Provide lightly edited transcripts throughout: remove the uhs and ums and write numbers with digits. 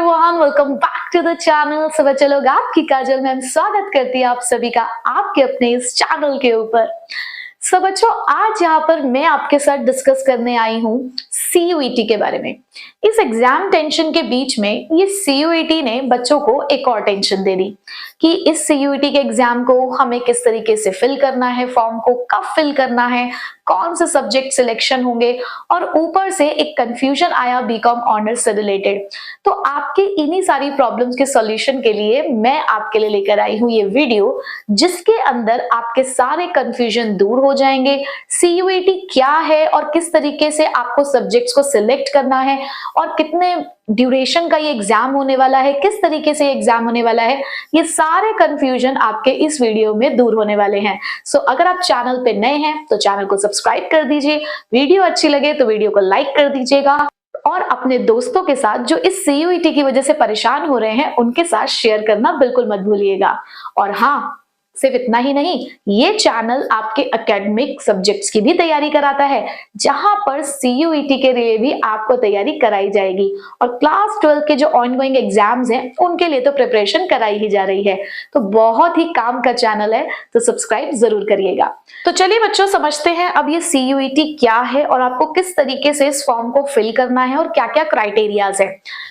Everyone, welcome back to the channel. सब बच्चे लोग, आपकी काजल मैम स्वागत करती है आप सभी का आपके अपने इस चैनल के ऊपर। सब बच्चों, आज यहाँ पर मैं आपके साथ डिस्कस करने आई हूँ सीयूईटी के बारे में। इस एग्जाम टेंशन के बीच में ये सीयूईटी ने बच्चों को एक और टेंशन दे दी कि इस सीयूईटी के एग्जाम को हमें किस तरीके से फिल करना है, फॉर्म को कब फिल करना है, कौन से सब्जेक्ट सिलेक्शन होंगे, और ऊपर से एक कंफ्यूजन आया बीकॉम ऑनर्स से रिलेटेड। तो आपके इन्हीं सारी प्रॉब्लम्स के सॉल्यूशन के लिए मैं आपके लिए लेकर आई हूँ ये वीडियो, जिसके अंदर आपके सारे कंफ्यूजन दूर हो जाएंगे। सीयूईटी क्या है और किस तरीके से आपको सब्जेक्ट्स को सिलेक्ट करना है और कितने ड्यूरेशन का ये एग्जाम होने वाला है, किस तरीके से एग्जाम होने वाला है, ये सारे कंफ्यूजन आपके इस वीडियो में दूर होने वाले हैं। सो अगर आप चैनल पे नए हैं तो चैनल को सब्सक्राइब कर दीजिए, वीडियो अच्छी लगे तो वीडियो को लाइक कर दीजिएगा, और अपने दोस्तों के साथ जो इस सीयूईटी की वजह से परेशान हो रहे हैं उनके साथ शेयर करना बिल्कुल मत भूलिएगा। और हाँ, सिर्फ इतना ही नहीं, ये चैनल आपके एकेडमिक सब्जेक्ट्स की भी तैयारी कराता है, जहां पर सीयूईटी के लिए भी आपको तैयारी कराई जाएगी, और क्लास 12 के जो ऑनगोइंग एग्जाम्स हैं उनके लिए तो प्रिपरेशन कराई ही जा रही है। तो बहुत ही काम का चैनल है, तो सब्सक्राइब जरूर करिएगा। तो चलिए बच्चों, समझते हैं अब ये सीयूईटी क्या है और आपको किस तरीके से इस फॉर्म को फिल करना है और क्या क्या क्राइटेरियाज है।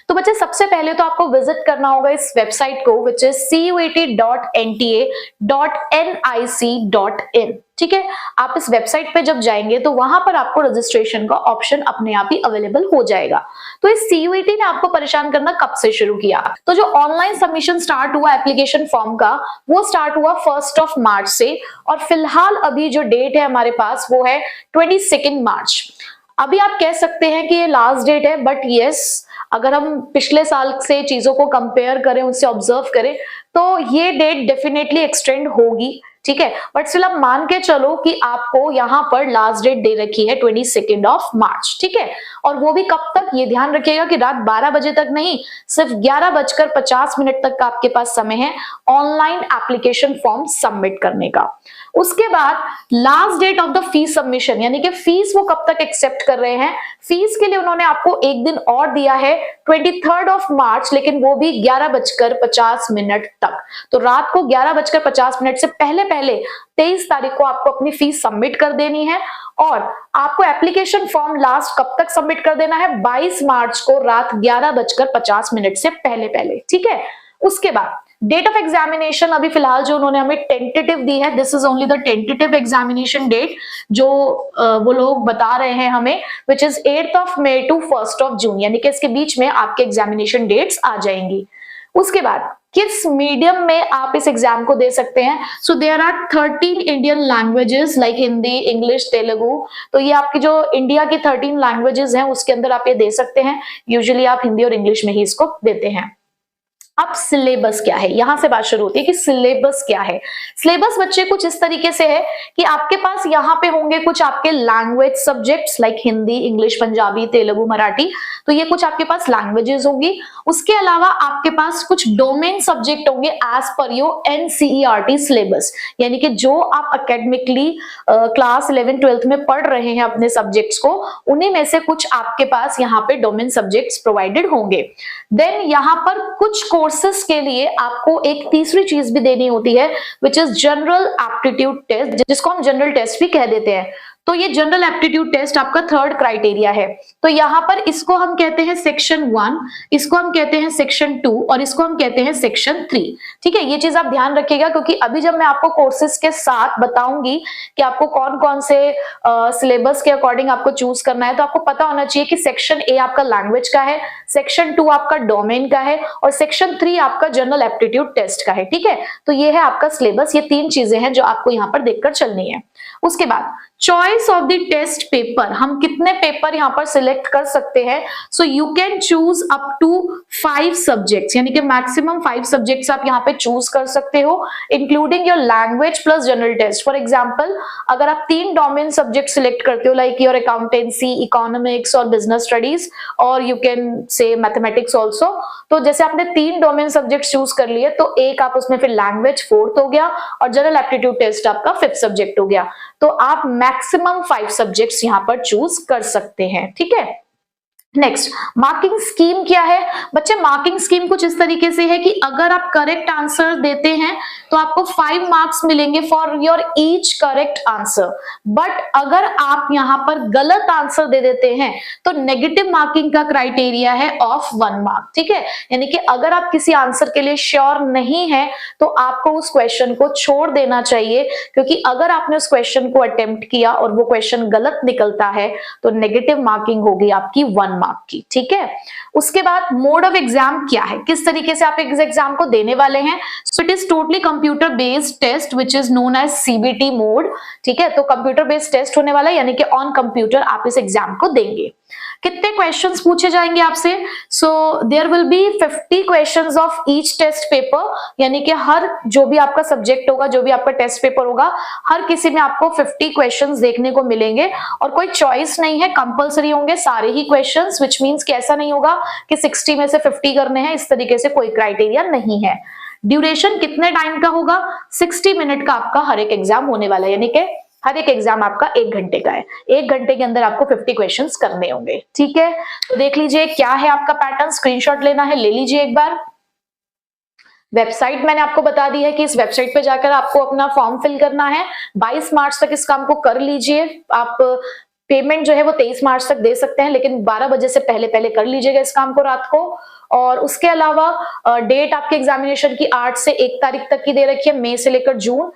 तो बच्चे, सबसे पहले तो आपको विजिट करना होगा इस वेबसाइट को, विच इज cuit.nta.nic.in। ठीक है, आप इस वेबसाइट पे जब जाएंगे तो वहां पर आपको रजिस्ट्रेशन का ऑप्शन अपने आप ही अवेलेबल हो जाएगा। तो इस सीयूईटी ने आपको परेशान करना कब से शुरू किया? तो जो ऑनलाइन सबमिशन स्टार्ट हुआ एप्लीकेशन फॉर्म का, वो स्टार्ट हुआ 1 मार्च से, और फिलहाल अभी जो डेट है हमारे पास वो है 22 मार्च। अभी आप कह सकते हैं कि ये लास्ट डेट है, बट यस, अगर हम पिछले साल से चीजों को कंपेयर करें, उससे ऑब्जर्व करें, तो ये डेट डेफिनेटली एक्सटेंड होगी। ठीक है, बट स्टिल आप मान के चलो कि आपको यहाँ पर लास्ट डेट दे रखी है 22 मार्च। ठीक है, और वो भी कब तक, ये ध्यान रखिएगा कि रात 12 बजे तक नहीं, सिर्फ 11:50 तक का आपके पास समय है ऑनलाइन एप्लीकेशन फॉर्म सबमिट करने का। उसके बाद last date of the fees submission, यानी कि फीस वो कब तक एक्सेप्ट कर रहे हैं, फीस के लिए उन्होंने आपको एक दिन और दिया है 23 मार्च, लेकिन वो भी 11:50 तक। तो रात को 11:50 से पहले 23 तारीख को आपको अपनी फीस सबमिट कर देनी है, और आपको एप्लीकेशन फॉर्म लास्ट कब तक सबमिट कर देना है, 22 मार्च को रात 11:50 से पहले। ठीक है, उसके बाद डेट ऑफ एग्जामिनेशन अभी फिलहाल जो उन्होंने हमें टेंटेटिव दी है, this is only the tentative examination date, जो वो लोग बता रहे हैं हमें, विच इज 8 मई टू 1 जून, यानी कि इसके बीच में आपके एग्जामिनेशन डेट्स आ जाएंगी। उसके बाद किस मीडियम में आप इस एग्जाम को दे सकते हैं? So there are 13 Indian languages like Hindi, English, Telugu. तो ये आपकी जो इंडिया की 13 लैंग्वेजेस हैं उसके अंदर आप ये दे सकते हैं। यूजुअली आप हिंदी और इंग्लिश में ही इसको देते हैं। अब सिलेबस क्या है, यहां से बात शुरू होती है कि सिलेबस क्या है। सिलेबस बच्चे कुछ इस तरीके से है कि आपके पास यहाँ पे होंगे कुछ आपके language subjects like Hindi, English, Punjabi, Telugu, Marathi. तो ये कुछ आपके पास लैंग्वेजेस होंगी। उसके अलावा आपके पास कुछ डोमेन सब्जेक्ट होंगे as per your NCERT syllabus, यानी कि जो आप अकेडमिकली क्लास 11 12th में पढ़ रहे हैं अपने सब्जेक्ट्स को, उन्हीं में से कुछ आपके पास यहाँ पे डोमेन सब्जेक्ट्स प्रोवाइडेड होंगे। देन यहाँ पर कुछ कोर्सेस के लिए आपको एक तीसरी चीज भी देनी होती है, which is general aptitude test, जिसको हम जनरल टेस्ट भी कह देते हैं। तो ये जनरल एप्टीट्यूड टेस्ट आपका 3rd क्राइटेरिया है। तो यहाँ पर इसको हम कहते हैं सेक्शन 1, इसको हम कहते हैं सेक्शन 2, और इसको हम कहते हैं सेक्शन 3। ठीक है, ये चीज आप ध्यान रखिएगा, क्योंकि अभी जब मैं आपको कोर्सेज के साथ बताऊंगी कि आपको कौन कौन से सिलेबस के अकॉर्डिंग आपको चूज करना है, तो आपको पता होना चाहिए कि सेक्शन ए आपका लैंग्वेज का है, सेक्शन 2 आपका डोमेन का है, और सेक्शन 3 आपका जनरल एप्टीट्यूड टेस्ट का है। ठीक है, तो ये है आपका सिलेबस। ये 3 चीजें हैं जो आपको यहाँ पर देखकर चलनी है। उसके बाद choice of the test paper, हम कितने पेपर यहाँ पर सिलेक्ट कर सकते हैं? So you can choose up to 5 subjects, यानी कि मैक्सिमम 5 सब्जेक्ट्स आप यहाँ पे चूज कर सकते हो, including your language plus general test. For example, अगर आप 3 डोमेन सब्जेक्ट सिलेक्ट करते हो लाइक योर अकाउंटेंसी, इकोनॉमिक्स और बिजनेस स्टडीज, और you can say mathematics also, तो जैसे आपने 3 डोमेन सब्जेक्ट चूज कर लिए, तो एक आप उसमें फिर लैंग्वेज 4th हो गया, और जनरल एप्टीट्यूड टेस्ट आपका 5th सब्जेक्ट हो गया। तो आप मैक्सिमम 5 सब्जेक्ट्स यहां पर चूज कर सकते हैं। ठीक है, नेक्स्ट, मार्किंग स्कीम क्या है बच्चे? मार्किंग स्कीम कुछ इस तरीके से है कि अगर आप करेक्ट आंसर देते हैं तो आपको 5 मार्क्स मिलेंगे for your each correct answer, but अगर आप यहां पर गलत आंसर दे देते हैं तो नेगेटिव मार्किंग का क्राइटेरिया है ऑफ 1 मार्क। ठीक है, यानी कि अगर आप किसी आंसर के लिए श्योर नहीं है तो आपको उस क्वेश्चन को छोड़ देना चाहिए, क्योंकि अगर आपने उस क्वेश्चन को अटेम्प्ट किया और वो क्वेश्चन गलत निकलता है तो नेगेटिव मार्किंग होगी आपकी 1 मार्क की। ठीक है, उसके बाद मोड ऑफ एग्जाम क्या है, किस तरीके से आप इस एग्जाम को देने वाले हैं? So it is totally computer based test which is known as CBT mode. ठीक है, तो कंप्यूटर बेस्ड टेस्ट होने वाला है, यानी कि ऑन कंप्यूटर आप इस एग्जाम को देंगे। कितने क्वेश्चंस पूछे जाएंगे आपसे? So there will be 50 questions of each test paper, यानी कि हर जो भी आपका सब्जेक्ट होगा, जो भी आपका टेस्ट पेपर होगा, हर किसी में आपको 50 क्वेश्चंस देखने को मिलेंगे और कोई चॉइस नहीं है, कंपलसरी होंगे सारे ही क्वेश्चंस, व्हिच मींस कि ऐसा नहीं होगा कि 60 में से 50 करने हैं, इस तरीके से कोई क्राइटेरिया नहीं है। ड्यूरेशन कितने टाइम का होगा? 60 मिनट का आपका हर एक एग्जाम होने वाला है, यानी कि हर एक एग्जाम आपका 1 घंटे का है। 1 घंटे के अंदर आपको 50 क्वेश्चंस करने होंगे। ठीक है, तो देख लीजिए क्या है आपका पैटर्न, स्क्रीनशॉट लेना है, ले लीजिए एक बार। वेबसाइट मैंने आपको बता दी है कि इस वेबसाइट पे जाकर आपको अपना फॉर्म फिल करना है। 22 मार्च तक इस काम को कर लीजिए। आप पेमेंट जो है वो 23 मार्च तक दे सकते हैं, लेकिन 12 बजे से पहले पहले कर लीजिएगा इस काम को रात को। और उसके अलावा डेट आपके एग्जामिनेशन की 8 से 1 तारीख तक की दे रखी है, मई से लेकर जून।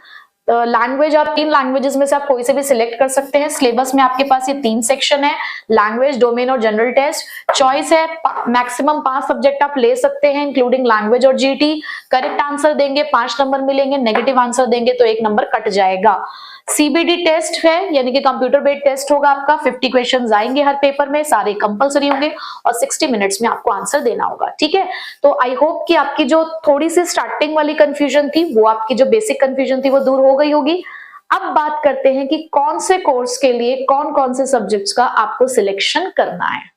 लैंग्वेज आप 3 लैंग्वेजेस में से आप कोई से भी सिलेक्ट कर सकते हैं। सिलेबस में आपके पास ये 3 सेक्शन है, लैंग्वेज, डोमेन और जनरल टेस्ट। चॉइस है, मैक्सिमम 5 सब्जेक्ट आप ले सकते हैं इंक्लूडिंग लैंग्वेज और जीटी। करेक्ट आंसर देंगे 5 नंबर मिलेंगे, नेगेटिव आंसर देंगे तो 1 नंबर कट जाएगा। सीबीडी टेस्ट है, यानी कि कंप्यूटर बेस्ड टेस्ट होगा आपका। 50 क्वेश्चंस आएंगे हर पेपर में, सारे कंपलसरी होंगे और 60 मिनट्स में आपको आंसर देना होगा। ठीक है, तो आई होप कि आपकी जो थोड़ी सी स्टार्टिंग वाली कंफ्यूजन थी, वो आपकी जो बेसिक कंफ्यूजन थी वो दूर हो गई होगी। अब बात करते हैं कि कौन से कोर्स के लिए कौन कौन से सब्जेक्ट्स का आपको सिलेक्शन करना है।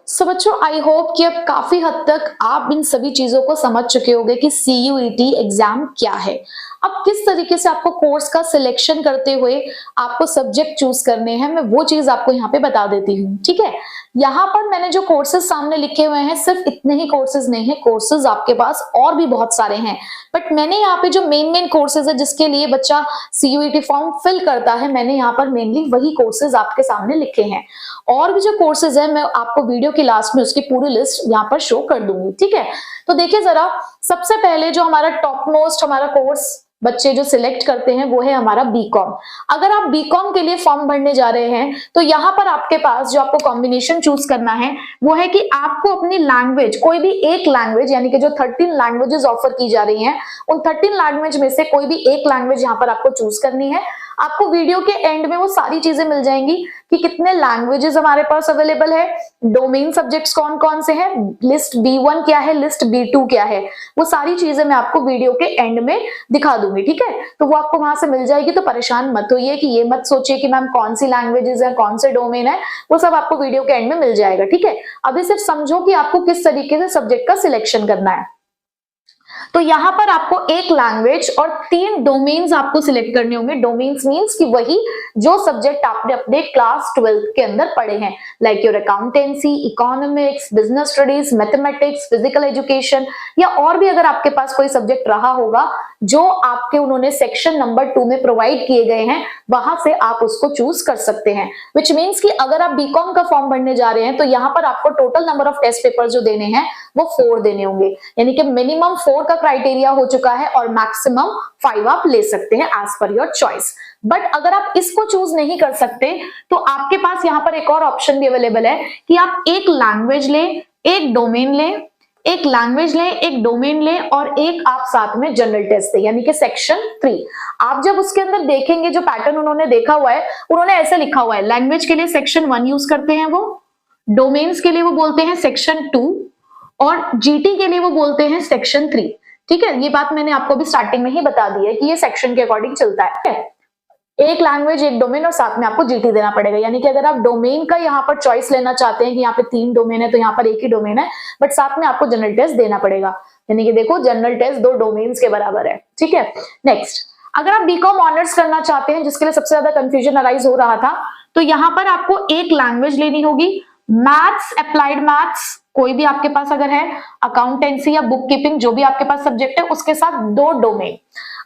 सो बच्चों, आई होप कि अब काफी हद तक आप इन सभी चीजों को समझ चुके होंगे कि सीयूईटी एग्जाम क्या है। अब किस तरीके से आपको कोर्स का सिलेक्शन करते हुए आपको सब्जेक्ट चूज करने हैं, मैं वो चीज आपको यहाँ पे बता देती हूँ। ठीक है, यहाँ पर मैंने जो कोर्सेज सामने लिखे हुए हैं, सिर्फ इतने ही कोर्सेज नहीं है, कोर्सेज आपके पास और भी बहुत सारे हैं, बट मैंने यहाँ पे जो मेन कोर्सेज है जिसके लिए बच्चा सीयूईटी फॉर्म फिल करता है, मैंने यहाँ पर मेनली वही कोर्सेज आपके सामने लिखे हैं। और भी जो कोर्सेज है मैं आपको वीडियो के लास्ट में उसकी पूरी लिस्ट यहाँ पर शो कर दूंगी। ठीक है, तो देखिए जरा, सबसे पहले जो हमारा टॉप मोस्ट हमारा कोर्स बच्चे जो सिलेक्ट करते हैं वो है हमारा बीकॉम। अगर आप बीकॉम के लिए फॉर्म भरने जा रहे हैं तो यहाँ पर आपके पास जो आपको कॉम्बिनेशन चूज करना है वो है कि आपको अपनी लैंग्वेज, कोई भी एक लैंग्वेज, यानी कि जो 13 लैंग्वेजेस ऑफर की जा रही हैं, उन 13 लैंग्वेज में से कोई भी एक लैंग्वेज यहाँ पर आपको चूज करनी है। आपको वीडियो के एंड में वो सारी चीजें मिल जाएंगी कि कितने लैंग्वेजेस हमारे पास अवेलेबल है, डोमेन सब्जेक्ट्स कौन कौन से हैं, लिस्ट B1 क्या है, लिस्ट B2 क्या है, वो सारी चीजें मैं आपको वीडियो के एंड में दिखा दूंगी। ठीक है, तो वो आपको वहां से मिल जाएगी, तो परेशान मत होइए कि ये मत सोचिए कि मैम कौन सी लैंग्वेजेस है, कौन से डोमेन है, वो सब आपको वीडियो के एंड में मिल जाएगा। ठीक है, अभी सिर्फ समझो कि आपको किस तरीके से सब्जेक्ट का सिलेक्शन करना है। तो यहाँ पर आपको एक लैंग्वेज और 3 डोमेन्स आपको सिलेक्ट करने होंगे। डोमेन्स मींस कि वही जो सब्जेक्ट आपने अपने क्लास 12 के अंदर पढ़े हैं, like your accountancy, economics, business studies, mathematics, physical education, या और भी अगर आपके पास कोई सब्जेक्ट रहा होगा जो आपके उन्होंने सेक्शन नंबर 2 में प्रोवाइड किए गए हैं, वहां से आप उसको चूज कर सकते हैं। विच मीन्स कि अगर आप बीकॉम का फॉर्म भरने जा रहे हैं तो यहाँ पर आपको total number of test paper जो देने हैं वो 4 देने होंगे, यानी कि मिनिमम 4 का क्राइटेरिया हो चुका है और मैक्सिमम 5 आप ले सकते हैं as per your choice. But अगर आप इसको चूज नहीं कर सकते तो आपके पास यहाँ पर एक और ऑप्शन भी अवेलेबल है कि आप एक लैंग्वेज लें, एक डोमेन लें, एक लैंग्वेज लें, एक डोमेन लें और एक आप साथ में जनरल टेस्ट दें, यानी कि सेक्शन 3। आप जब उसके अंदर देखेंगे जो पैटर्न उन्होंने देखा हुआ है, उन्होंने ऐसे लिखा हुआ है, लैंग्वेज के लिए सेक्शन 1 यूज करते हैं वो, डोमेन्स के लिए वो बोलते हैं सेक्शन 2 और जीटी के लिए वो बोलते हैं सेक्शन 3। ठीक है, ये बात मैंने आपको भी स्टार्टिंग में ही बता दी है कि ये सेक्शन के अकॉर्डिंग चलता है। एक लैंग्वेज, एक डोमेन और साथ में आपको जीटी देना पड़ेगा, यानी कि अगर आप डोमेन का यहाँ पर चॉइस लेना चाहते हैं कि यहाँ पे 3 डोमेन है तो यहाँ पर एक ही डोमेन है, बट साथ में आपको जनरल टेस्ट देना पड़ेगा, यानी कि देखो जनरल टेस्ट 2 डोमेन्स के बराबर है। ठीक है, नेक्स्ट, अगर आप बीकॉम ऑनर्स करना चाहते हैं जिसके लिए सबसे ज्यादा कंफ्यूजन अराइज हो रहा था, तो यहाँ पर आपको एक लैंग्वेज लेनी होगी, मैथ्स, अप्लाइड मैथ्स कोई भी आपके पास अगर है, अकाउंटेंसी या बुक कीपिंग जो भी आपके पास सब्जेक्ट है, उसके साथ 2 डोमेन।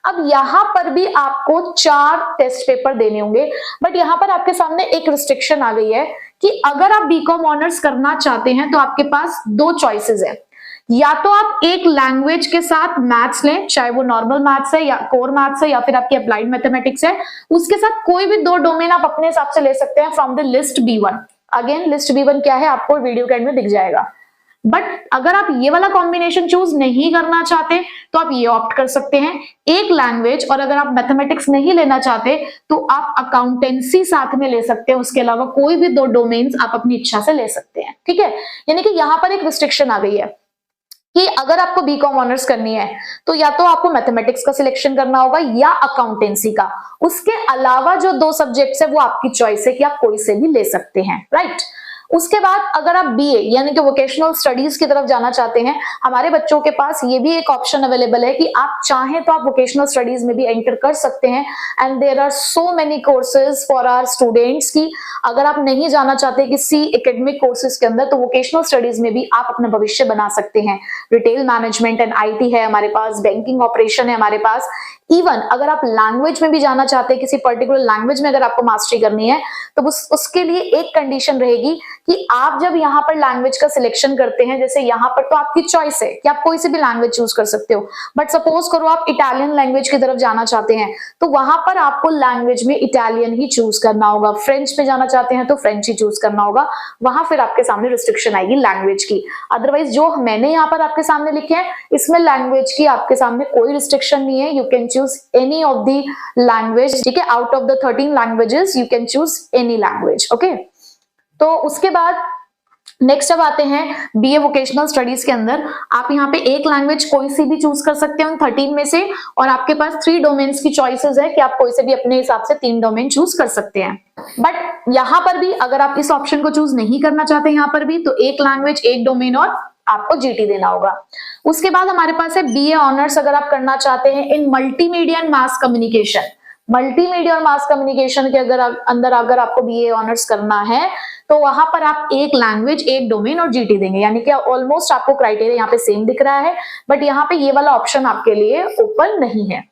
अब यहाँ पर भी आपको 4 टेस्ट पेपर देने होंगे, बट यहाँ पर आपके सामने एक रिस्ट्रिक्शन आ गई है कि अगर आप बीकॉम ऑनर्स करना चाहते हैं तो आपके पास 2 चॉइसेस है, या तो आप एक लैंग्वेज के साथ मैथ्स लें, चाहे वो नॉर्मल मैथ्स है या कोर मैथ्स है या फिर आपकी अप्लाइड मैथमेटिक्स है, उसके साथ कोई भी 2 डोमेन आप अपने हिसाब से ले सकते हैं from the list B1। Again list B1 क्या है आपको वीडियो के एंड में दिख जाएगा। बट अगर आप ये वाला कॉम्बिनेशन चूज नहीं करना चाहते तो आप ये ऑप्ट कर सकते हैं, एक लैंग्वेज, और अगर आप मैथमेटिक्स नहीं लेना चाहते तो आप अकाउंटेंसी साथ में ले सकते हैं, उसके अलावा कोई भी 2 डोमेन्स आप अपनी इच्छा से ले सकते हैं। ठीक है, यानी कि यहां पर एक रिस्ट्रिक्शन आ गई है कि अगर आपको बीकॉम ऑनर्स करनी है तो या तो आपको मैथमेटिक्स का सिलेक्शन करना होगा या अकाउंटेंसी का, उसके अलावा जो 2 सब्जेक्ट्स है वो आपकी चॉइस है कि आप कोई से भी ले सकते हैं, राइट। उसके बाद अगर आप बीए यानी कि वोकेशनल स्टडीज की तरफ जाना चाहते हैं, हमारे बच्चों के पास ये भी एक ऑप्शन अवेलेबल है कि आप चाहें तो आप वोकेशनल स्टडीज में भी एंटर कर सकते हैं, and there are so many courses for our students की अगर आप नहीं जाना चाहते किसी एकेडमिक कोर्सेज के अंदर तो वोकेशनल स्टडीज में भी आप अपना भविष्य बना सकते हैं। रिटेल मैनेजमेंट एंड IT है हमारे पास, बैंकिंग ऑपरेशन है हमारे पास, इवन अगर आप लैंग्वेज में भी जाना चाहते हैं, किसी पर्टिकुलर लैंग्वेज में अगर आपको मास्टरी करनी है तो उसके लिए एक कंडीशन रहेगी कि आप जब यहाँ पर लैंग्वेज का सिलेक्शन करते हैं, जैसे यहाँ पर तो आपकी चॉइस है कि आप कोई सी भी लैंग्वेज चूज कर सकते हो, बट सपोज करो आप इटालियन लैंग्वेज की तरफ जाना चाहते हैं तो वहां पर आपको लैंग्वेज में इटालियन ही चूज करना होगा, फ्रेंच में जाना चाहते हैं तो फ्रेंच ही चूज करना होगा, वहां फिर आपके सामने रिस्ट्रिक्शन आएगी लैंग्वेज की। अदरवाइज जो मैंने यहाँ पर आपके सामने लिखे हैं इसमें लैंग्वेज की आपके सामने कोई रिस्ट्रिक्शन नहीं है, you can choose any of the language. ठीक है, out of the 13 languages you can choose any language. Okay, तो उसके बाद नेक्स्ट अब आते हैं बीए वोकेशनल स्टडीज के अंदर आप यहाँ पे एक लैंग्वेज कोई सी भी चूज कर सकते हो 13 में से, और आपके पास 3 डोमेन्स की चॉइसेस है कि आप कोई से भी अपने हिसाब से 3 डोमेन चूज कर सकते हैं। बट यहाँ पर भी अगर आप इस ऑप्शन को चूज नहीं करना चाहते यहाँ पर भी तो एक लैंग्वेज एक डोमेन और आपको GT देना होगा। उसके बाद हमारे पास है बीए ऑनर्स अगर आप करना चाहते हैं इन multimedia and mass communication. Multimedia और मास कम्युनिकेशन के अंदर अगर आपको बीए ऑनर्स करना है तो वहां पर आप एक लैंग्वेज एक डोमेन और GT देंगे, यानी कि ऑलमोस्ट आपको क्राइटेरिया यहाँ पे सेम दिख रहा है, बट यहाँ पे ये वाला ऑप्शन आपके लिए ओपन नहीं है।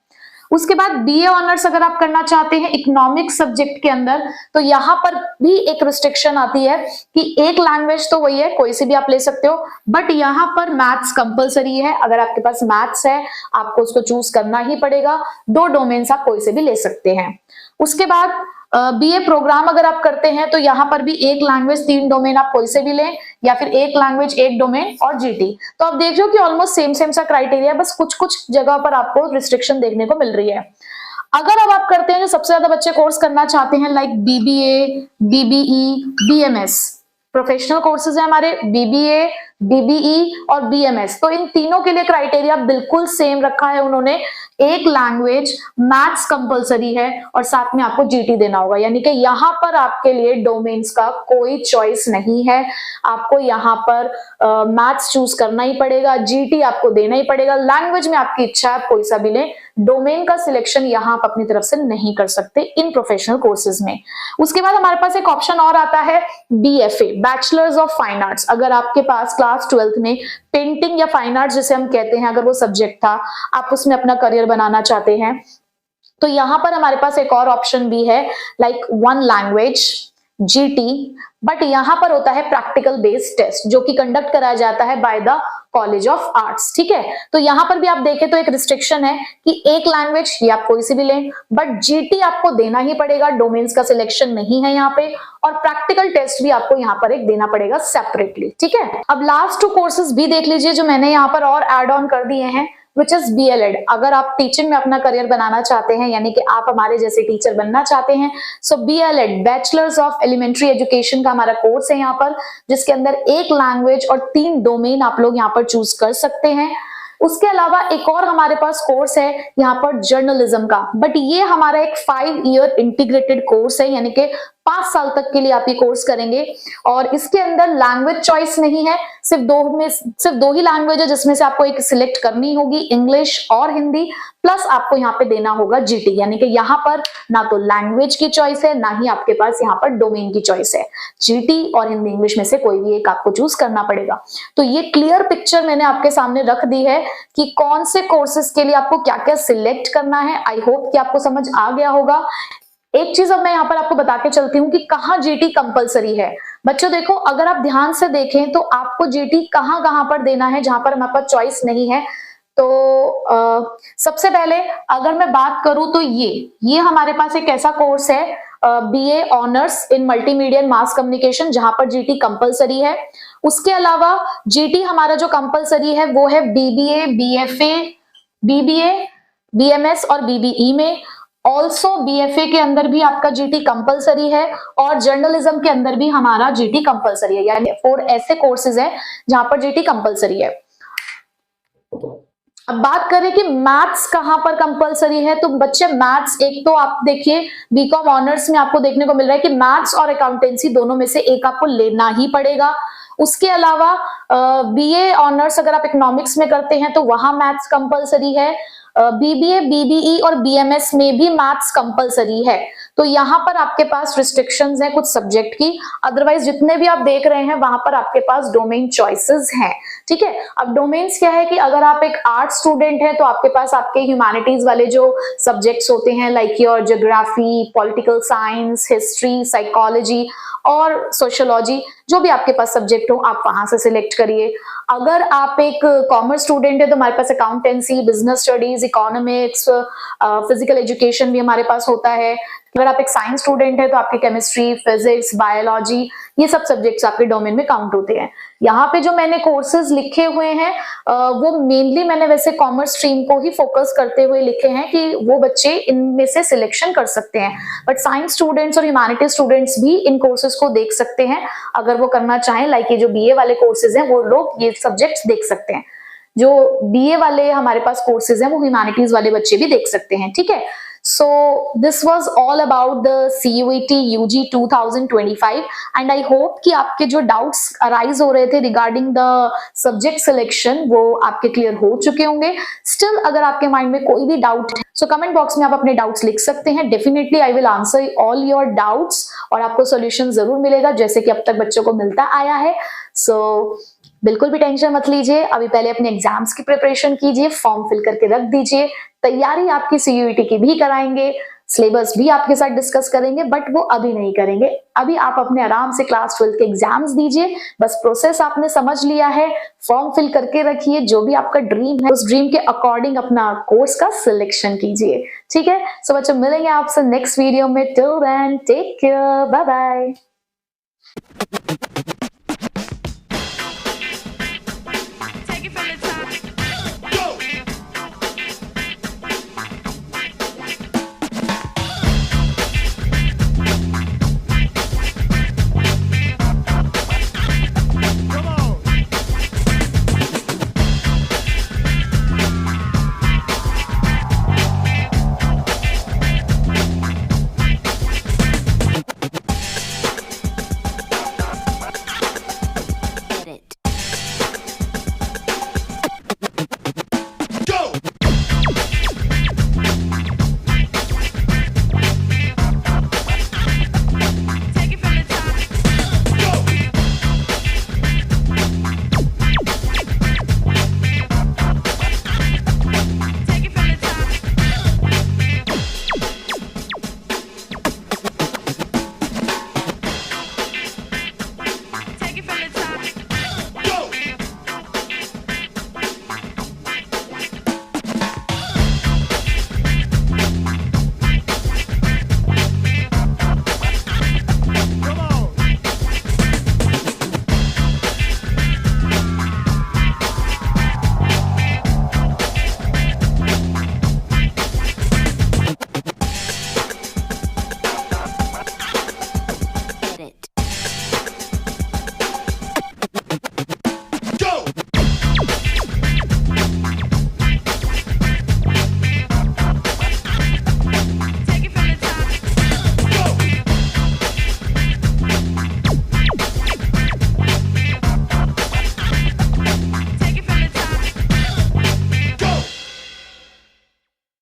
उसके बाद बीए ऑनर्स अगर आप करना चाहते हैं इकोनॉमिक्स सब्जेक्ट के अंदर तो यहाँ पर भी एक रिस्ट्रिक्शन आती है कि एक लैंग्वेज तो वही है कोई सी भी आप ले सकते हो, बट यहाँ पर मैथ्स कंपलसरी है। अगर आपके पास मैथ्स है आपको उसको चूज करना ही पड़ेगा, 2 डोमेन्स आप कोई से भी ले सकते हैं। उसके बाद बीए प्रोग्राम अगर आप करते हैं तो यहाँ पर भी एक लैंग्वेज 3 डोमेन आप कोई से भी लें, या फिर एक लैंग्वेज एक डोमेन और GT। तो आप देख रहे हो कि ऑलमोस्ट सेम सा क्राइटेरिया, बस कुछ कुछ जगह पर आपको रिस्ट्रिक्शन देखने को मिल रही है। अगर अब आप करते हैं जो सबसे ज्यादा बच्चे कोर्स करना चाहते हैं like BBA, BBE, BMS, professional courses है हमारे BBA, BBE और BMS, तो इन तीनों के लिए क्राइटेरिया बिल्कुल सेम रखा है उन्होंने। एक लैंग्वेज, मैथ्स कंपलसरी है और साथ में आपको GT देना होगा, यानी कि यहाँ पर आपके लिए डोमेन्स का कोई चॉइस नहीं है, आपको यहाँ पर मैथ्स चूज करना ही पड़ेगा, GT आपको देना ही पड़ेगा। लैंग्वेज में आपकी इच्छा है कोई सा भी लें, डोमेन का सिलेक्शन यहाँ आप अपनी तरफ से नहीं कर सकते इन प्रोफेशनल कोर्सेज में। उसके बाद हमारे पास एक ऑप्शन और आता है BFA, bachelors of fine arts. अगर आपके पास क्लास 12th में पेंटिंग या फाइन आर्ट्स जिसे हम कहते हैं अगर वो सब्जेक्ट था, आप उसमें अपना करियर बनाना चाहते हैं तो यहाँ पर हमारे पास एक और ऑप्शन भी है लाइक 1 लैंग्वेज GT, बट यहाँ पर होता है प्रैक्टिकल बेस्ड टेस्ट जो कि कंडक्ट कराया जाता है by the college of arts. ठीक है, तो यहाँ पर भी आप देखें तो एक रिस्ट्रिक्शन है कि एक लैंग्वेज या आप कोई सी भी लें, बट GT आपको देना ही पड़ेगा, डोमेन्स का सिलेक्शन नहीं है यहाँ पे, और प्रैक्टिकल टेस्ट भी आपको यहाँ पर एक देना पड़ेगा सेपरेटली। ठीक है, अब लास्ट 2 कोर्सेज भी देख लीजिए जो मैंने यहाँ पर और एड ऑन कर दिए हैं, विच इज BLED। अगर आप टीचिंग में अपना करियर बनाना चाहते हैं, यानी कि आप हमारे जैसे टीचर बनना चाहते हैं, so BLED bachelors of elementary education का हमारा कोर्स है यहाँ पर, जिसके अंदर एक लैंग्वेज और 3 डोमेन आप लोग यहाँ पर चूज कर सकते हैं। उसके अलावा एक और हमारे पास कोर्स है यहाँ पर जर्नलिज्म का, बट ये हमारा एक 5 ईयर इंटीग्रेटेड कोर्स है, यानी कि 5 साल तक के लिए आप ये कोर्स करेंगे। और इसके अंदर लैंग्वेज चॉइस नहीं है, सिर्फ दो ही लैंग्वेज है जिसमें से आपको एक सिलेक्ट करनी होगी, इंग्लिश और हिंदी, प्लस आपको यहाँ पे देना होगा जीटी, यानी कि यहाँ पर ना तो लैंग्वेज की चॉइस है, ना ही आपके पास यहाँ पर डोमेन की चॉइस है। जीटी और हिंदी इंग्लिश में से कोई भी एक आपको चूज करना पड़ेगा। तो ये क्लियर पिक्चर मैंने आपके सामने रख दी है कि कौन से कोर्सेज के लिए आपको क्या क्या सिलेक्ट करना है। आई होप कि आपको समझ आ गया होगा। एक चीज अब मैं यहाँ पर आपको बता के चलती हूँ कि कहाँ जीटी कंपलसरी है। बच्चों देखो, अगर आप ध्यान से देखें तो आपको जीटी कहाँ कहाँ पर देना है जहां पर हमारे पास चॉइस नहीं है। तो सबसे पहले अगर मैं बात करूं तो ये हमारे पास एक ऐसा कोर्स है, BA honours in multimedia and mass communication, जहां पर जीटी कंपलसरी है। उसके अलावा जीटी हमारा जो कंपलसरी है वो है बीबीए, बीएफए, बीबीए, बीएमएस और बीबीई में। ऑल्सो बीएफए के अंदर भी आपका जीटी कंपलसरी है और जर्नलिज्म के अंदर भी हमारा जीटी कंपलसरी है। यानी 4 ऐसे कोर्सेज हैं जहां पर जीटी कंपलसरी है। अब बात करें कि मैथ्स कहां पर कंपलसरी है, तो बच्चे मैथ्स, एक तो आप देखिए बीकॉम ऑनर्स में आपको देखने को मिल रहा है कि मैथ्स और अकाउंटेंसी दोनों में से एक आपको लेना ही पड़ेगा। उसके अलावा बीए ऑनर्स अगर आप इकोनॉमिक्स में करते हैं तो वहां मैथ्स कंपलसरी है। बीबीए, बीबीई और बीएमएस में भी मैथ्स कंपलसरी है। तो यहाँ पर आपके पास रिस्ट्रिक्शंस हैं कुछ सब्जेक्ट की, अदरवाइज जितने भी आप देख रहे हैं वहां पर आपके पास डोमेन चॉइसेस हैं। ठीक है, अब डोमेन्स क्या है कि अगर आप एक आर्ट स्टूडेंट हैं तो आपके पास आपके ह्यूमैनिटीज वाले जो सब्जेक्ट्स होते हैं, like your geography, political science, history, psychology और सोशियोलॉजी, जो भी आपके पास सब्जेक्ट हो आप वहां से सिलेक्ट करिए। अगर आप एक कॉमर्स स्टूडेंट है तो हमारे पास accountancy, business studies, economics, physical education भी हमारे पास होता है। अगर आप एक साइंस स्टूडेंट है तो आपके केमिस्ट्री, फिजिक्स, बायोलॉजी, ये सब सब्जेक्ट्स आपके डोमेन में काउंट होते हैं। यहाँ पे जो मैंने कोर्सेज लिखे हुए हैं वो मेनली मैंने वैसे कॉमर्स स्ट्रीम को ही फोकस करते हुए लिखे हैं कि वो बच्चे इनमें से सिलेक्शन कर सकते हैं, बट साइंस स्टूडेंट्स और ह्यूमैनिटीज स्टूडेंट्स भी इन कोर्सेज को देख सकते हैं अगर वो करना चाहें। लाइक ये जो बीए वाले कोर्सेज हैं वो लोग ये सब्जेक्ट्स देख सकते हैं। जो बीए वाले हमारे पास कोर्सेज हैं वो ह्यूमैनिटीज वाले बच्चे भी देख सकते हैं। ठीक है, so this was all about the CUET UG 2025 and I hope कि आपके जो doubts arise हो रहे थे regarding the subject selection वो आपके clear हो चुके होंगे। Still अगर आपके mind में कोई भी doubt है so comment box में आप अपने doubts लिख सकते हैं। Definitely I will answer all your doubts और आपको solution जरूर मिलेगा जैसे कि अब तक बच्चों को मिलता आया है। So बिल्कुल भी टेंशन मत लीजिए, अभी पहले अपने एग्जाम्स की प्रिपरेशन कीजिए, फॉर्म फिल करके रख दीजिए, तैयारी आपकी सीयूईटी की भी कराएंगे, सिलेबस भी आपके साथ डिस्कस करेंगे, बट वो अभी नहीं करेंगे। अभी आप अपने आराम से क्लास 12 के एग्जाम्स दीजिए, बस प्रोसेस आपने समझ लिया है, फॉर्म फिल करके रखिए, जो भी आपका ड्रीम है उस ड्रीम के अकॉर्डिंग अपना कोर्स का सिलेक्शन कीजिए। ठीक है, सो बच्चों मिलेंगे आपसे नेक्स्ट वीडियो में। Till then take care, bye bye.